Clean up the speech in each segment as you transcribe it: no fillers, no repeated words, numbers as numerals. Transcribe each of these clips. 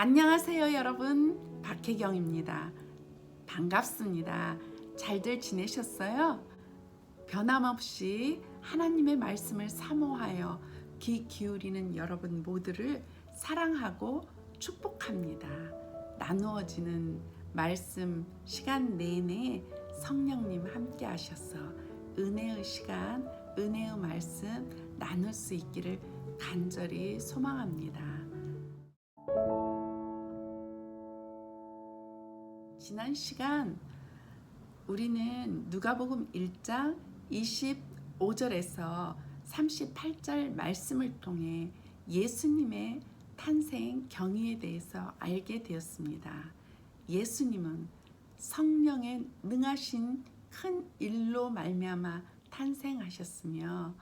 안녕하세요 여러분, 박혜경입니다. 반갑습니다. 잘들 지내셨어요? 변함없이 하나님의 말씀을 사모하여 귀 기울이는 여러분 모두를 사랑하고 축복합니다. 나누어지는 말씀 시간 내내 성령님 함께 하셔서 은혜의 시간, 은혜의 말씀 나눌 수 있기를 간절히 소망합니다. 지난 시간 우리는 누가복음 1장 25절에서 38절 말씀을 통해 예수님의 탄생 경위에 대해서 알게 되었습니다. 예수님은 성령의 능하신 큰 일로 말미암아 탄생하셨으며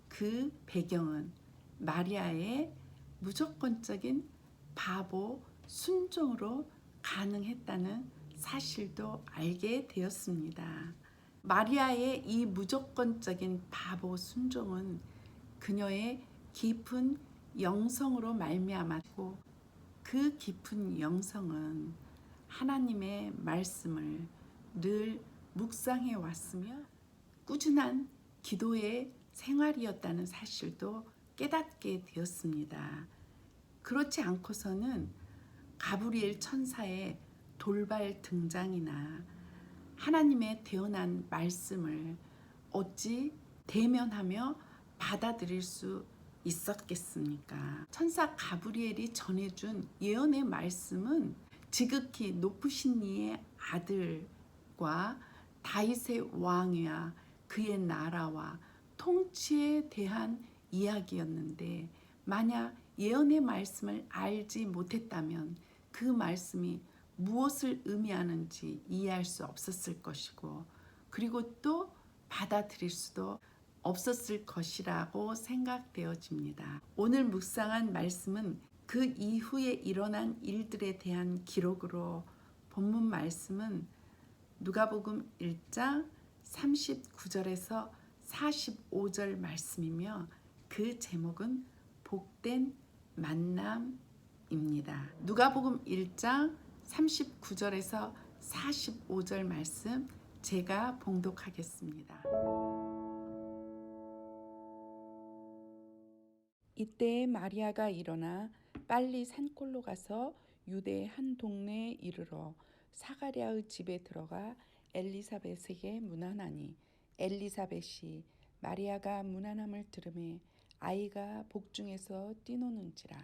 그 배경은 마리아의 무조건적인 바보 순종으로 가능했다는 사실도 알게 되었습니다. 마리아의 이 무조건적인 바보 순종은 그녀의 깊은 영성으로 말미암았고, 그 깊은 영성은 하나님의 말씀을 늘 묵상해 왔으며 꾸준한 기도의 생활이었다는 사실도 깨닫게 되었습니다. 그렇지 않고서는 가브리엘 천사의 돌발 등장이나 하나님의 대언한 말씀을 어찌 대면하며 받아들일 수 있었겠습니까? 천사 가브리엘이 전해준 예언의 말씀은 지극히 높으신 이의 아들과 다윗의 왕이와 그의 나라와 통치에 대한 이야기였는데, 만약 예언의 말씀을 알지 못했다면 그 말씀이 무엇을 의미하는지 이해할 수 없었을 것이고, 그리고 또 받아들일 수도 없었을 것이라고 생각되어집니다. 오늘 묵상한 말씀은 그 이후에 일어난 일들에 대한 기록으로 본문 말씀은 누가복음 1장 39절에서 45절 말씀이며, 그 제목은 복된 만남입니다. 누가복음 1장 39절에서 45절 말씀 제가 봉독하겠습니다. 이때 마리아가 일어나 빨리 산골로 가서 유대 한 동네에 이르러 사가랴의 집에 들어가 엘리사벳에게 문안하니, 엘리사벳이 마리아가 문안함을 들으매 아이가 복중에서 뛰노는지라.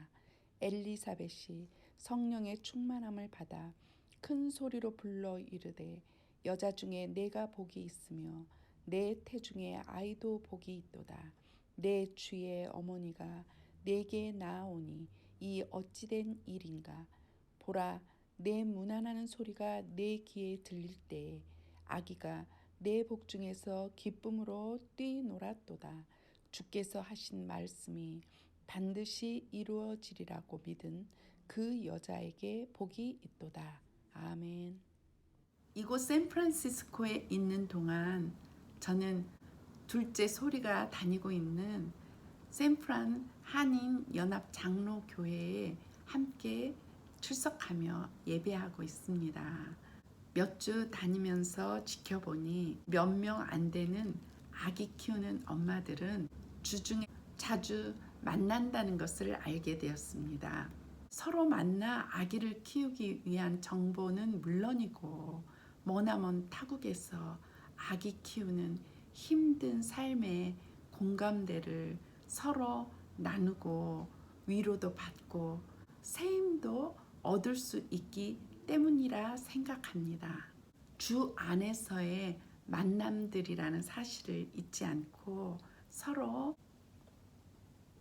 엘리사벳이 성령의 충만함을 받아 큰 소리로 불러 이르되, 여자 중에 내가 복이 있으며 내 태중에 아이도 복이 있도다. 내 주의 어머니가 내게 나아오니 이 어찌된 일인가. 보라, 내 문안하는 소리가 내 귀에 들릴 때에 아기가 내 복중에서 기쁨으로 뛰놀았도다. 주께서 하신 말씀이 반드시 이루어지리라고 믿은 그 여자에게 복이 있도다. 아멘. 이곳 샌프란시스코에 있는 동안 저는 둘째 소리가 다니고 있는 샌프란 한인 연합 장로 교회에 함께 출석하며 예배하고 있습니다. 몇 주 다니면서 지켜보니 몇 명 안 되는 아기 키우는 엄마들은 주중에 자주 만난다는 것을 알게 되었습니다. 서로 만나 아기를 키우기 위한 정보는 물론이고, 머나먼 타국에서 아기 키우는 힘든 삶의 공감대를 서로 나누고 위로도 받고 새 힘도 얻을 수 있기 때문이라 생각합니다. 주 안에서의 만남들이라는 사실을 잊지 않고 서로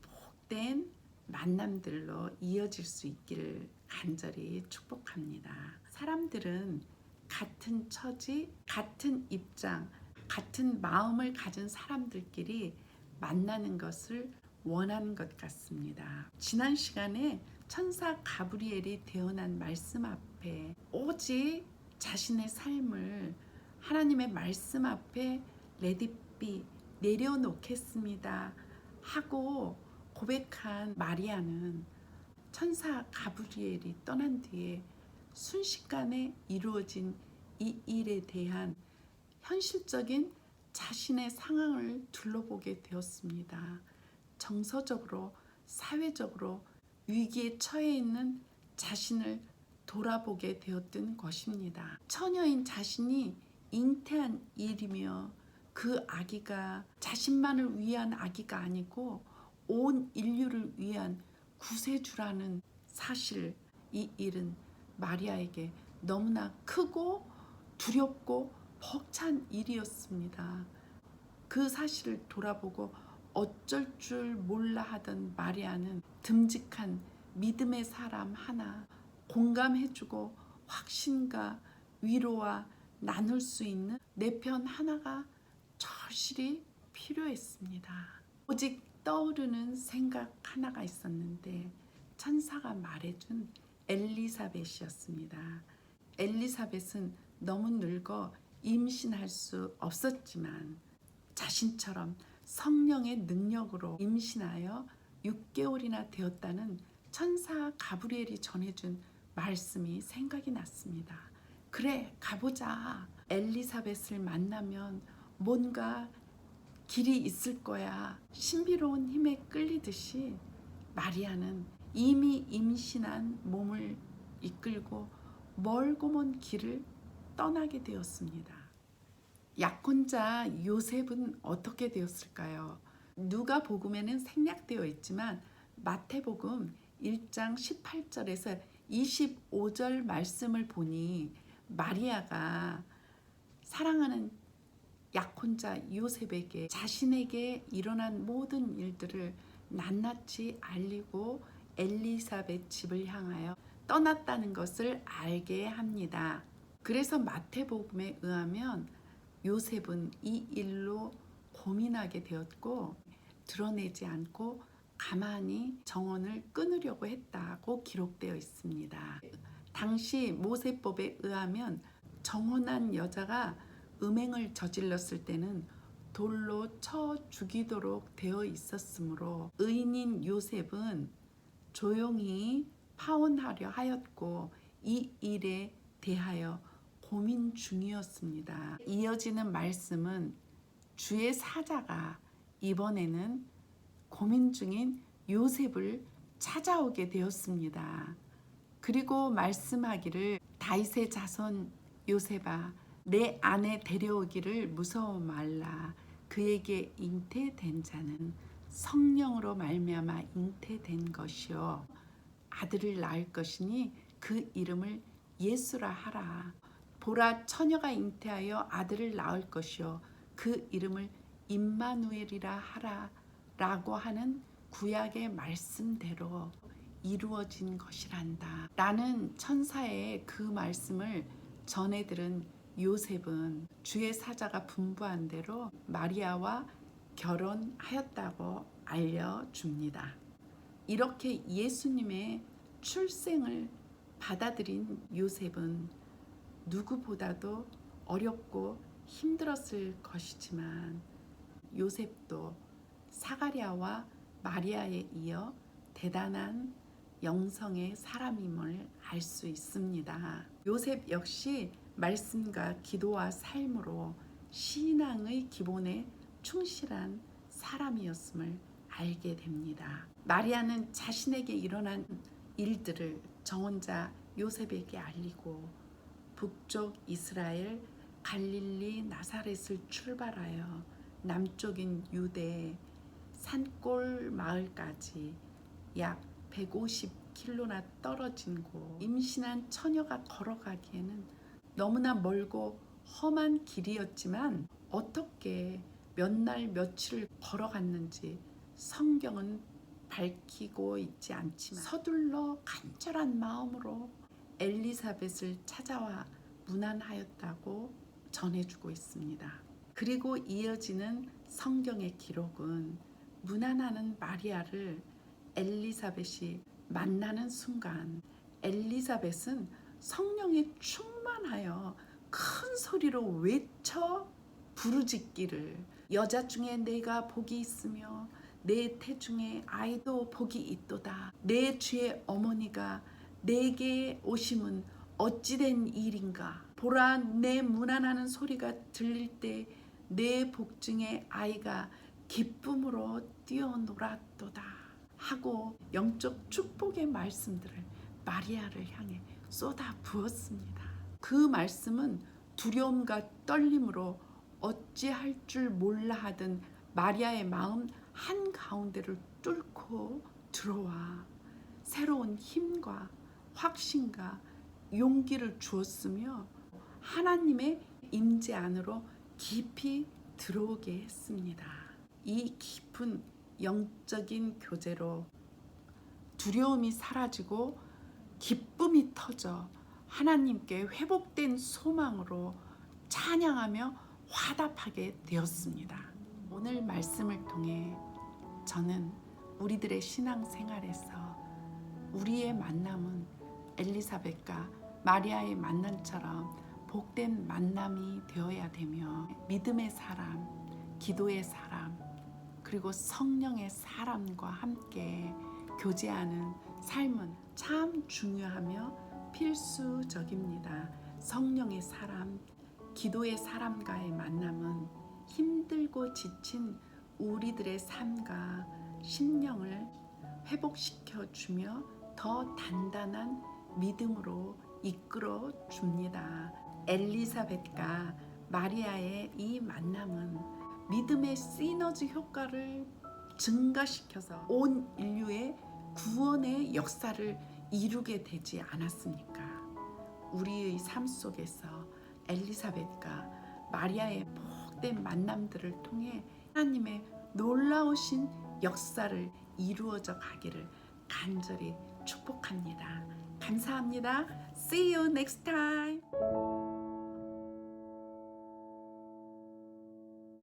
복된 만남들로 이어질 수 있기를 간절히 축복합니다. 사람들은 같은 처지, 같은 입장, 같은 마음을 가진 사람들끼리 만나는 것을 원하는 것 같습니다. 지난 시간에 천사 가브리엘이 대언한 말씀 앞에 오직 자신의 삶을 하나님의 말씀 앞에 레디비 내려놓겠습니다 하고 고백한 마리아는 천사 가브리엘이 떠난 뒤에 순식간에 이루어진 이 일에 대한 현실적인 자신의 상황을 둘러보게 되었습니다. 정서적으로, 사회적으로 위기에 처해 있는 자신을 돌아보게 되었던 것입니다. 처녀인 자신이 잉태한 일이며 그 아기가 자신만을 위한 아기가 아니고 온 인류를 위한 구세주라는 사실, 이 일은 마리아에게 너무나 크고 두렵고 벅찬 일이었습니다. 그 사실을 돌아보고 어쩔 줄 몰라 하던 마리아는 듬직한 믿음의 사람 하나, 공감해주고 확신과 위로와 나눌 수 있는 내 편 하나가 절실히 필요했습니다. 오직 떠오르는 생각 하나가 있었는데 천사가 말해준 엘리사벳이었습니다. 엘리사벳은 너무 늙어 임신할 수 없었지만 자신처럼 성령의 능력으로 임신하여 6개월이나 되었다는 천사 가브리엘이 전해준 말씀이 생각이 났습니다. 그래, 가보자. 엘리사벳을 만나면 뭔가 길이 있을 거야. 신비로운 힘에 끌리듯이 마리아는 이미 임신한 몸을 이끌고 멀고 먼 길을 떠나게 되었습니다. 약혼자 요셉은 어떻게 되었을까요? 누가복음에는 생략되어 있지만 마태복음 1장 18절에서 25절 말씀을 보니 마리아가 사랑하는 약혼자 요셉에게 자신에게 일어난 모든 일들을 낱낱이 알리고 엘리사벳 집을 향하여 떠났다는 것을 알게 합니다. 그래서 마태복음에 의하면 요셉은 이 일로 고민하게 되었고 드러내지 않고 가만히 정언을 끊으려고 했다고 기록되어 있습니다. 당시 모세법에 의하면 정혼한 여자가 음행을 저질렀을 때는 돌로 쳐 죽이도록 되어 있었으므로 의인인 요셉은 조용히 파혼하려 하였고 이 일에 대하여 고민 중이었습니다. 이어지는 말씀은 주의 사자가 이번에는 고민 중인 요셉을 찾아오게 되었습니다. 그리고 말씀하기를 다윗의 자손 요셉아 내 아내 데려오기를 무서워 말라. 그에게 잉태된 자는 성령으로 말미암아 잉태된 것이요 아들을 낳을 것이니 그 이름을 예수라 하라. 보라 처녀가 잉태하여 아들을 낳을 것이요 그 이름을 임마누엘이라 하라 라고 하는 구약의 말씀대로 이루어진 것이란다 라는 천사의 그 말씀을 전해 들은 요셉은 주의 사자가 분부한 대로 마리아와 결혼하였다고 알려줍니다. 이렇게 예수님의 출생을 받아들인 요셉은 누구보다도 어렵고 힘들었을 것이지만 요셉도 사가랴와 마리아에 이어 대단한 영성의 사람임을 알 수 있습니다. 요셉 역시 말씀과 기도와 삶으로 신앙의 기본에 충실한 사람이었음을 알게 됩니다. 마리아는 자신에게 일어난 일들을 정혼자 요셉에게 알리고 북쪽 이스라엘 갈릴리 나사렛을 출발하여 남쪽인 유대 산골 마을까지 약 150km나 떨어진 곳 임신한 처녀가 걸어가기에는 너무나 멀고 험한 길이었지만 어떻게 몇 날 며칠을 걸어갔는지 성경은 밝히고 있지 않지만 서둘러 간절한 마음으로 엘리사벳을 찾아와 문안하였다고 전해주고 있습니다. 그리고 이어지는 성경의 기록은 문안하는 마리아를 엘리사벳이 만나는 순간 엘리사벳은 성령에 충만하여 큰 소리로 외쳐 부르짖기를 여자 중에 내가 복이 있으며 내 태중에 아이도 복이 있도다. 내 주의 어머니가 내게 오심은 어찌된 일인가. 보라, 내 문안하는 소리가 들릴 때 내 복중에 아이가 기쁨으로 뛰어놀았도다 하고 영적 축복의 말씀들을 마리아를 향해 쏟아 부었습니다. 그 말씀은 두려움과 떨림으로 어찌할 줄 몰라 하던 마리아의 마음 한가운데를 뚫고 들어와 새로운 힘과 확신과 용기를 주었으며 하나님의 임재 안으로 깊이 들어오게 했습니다. 이 깊은 영적인 교제로 두려움이 사라지고 기쁨이 터져 하나님께 회복된 소망으로 찬양하며 화답하게 되었습니다. 오늘 말씀을 통해 저는 우리들의 신앙생활에서 우리의 만남은 엘리사벳과 마리아의 만남처럼 복된 만남이 되어야 되며 믿음의 사람, 기도의 사람, 그리고 성령의 사람과 함께 교제하는 삶은 참 중요하며 필수적입니다. 성령의 사람, 기도의 사람과의 만남은 힘들고 지친 우리들의 삶과 심령을 회복시켜 주며 더 단단한 믿음으로 이끌어 줍니다. 엘리사벳과 마리아의 이 만남은 믿음의 시너지 효과를 증가시켜서 온 인류의 구원의 역사를 이루게 되지 않았습니까? 우리의 삶 속에서 엘리사벳과 마리아의 복된 만남들을 통해 하나님의 놀라우신 역사를 이루어져 가기를 간절히 축복합니다. 감사합니다. See you next time.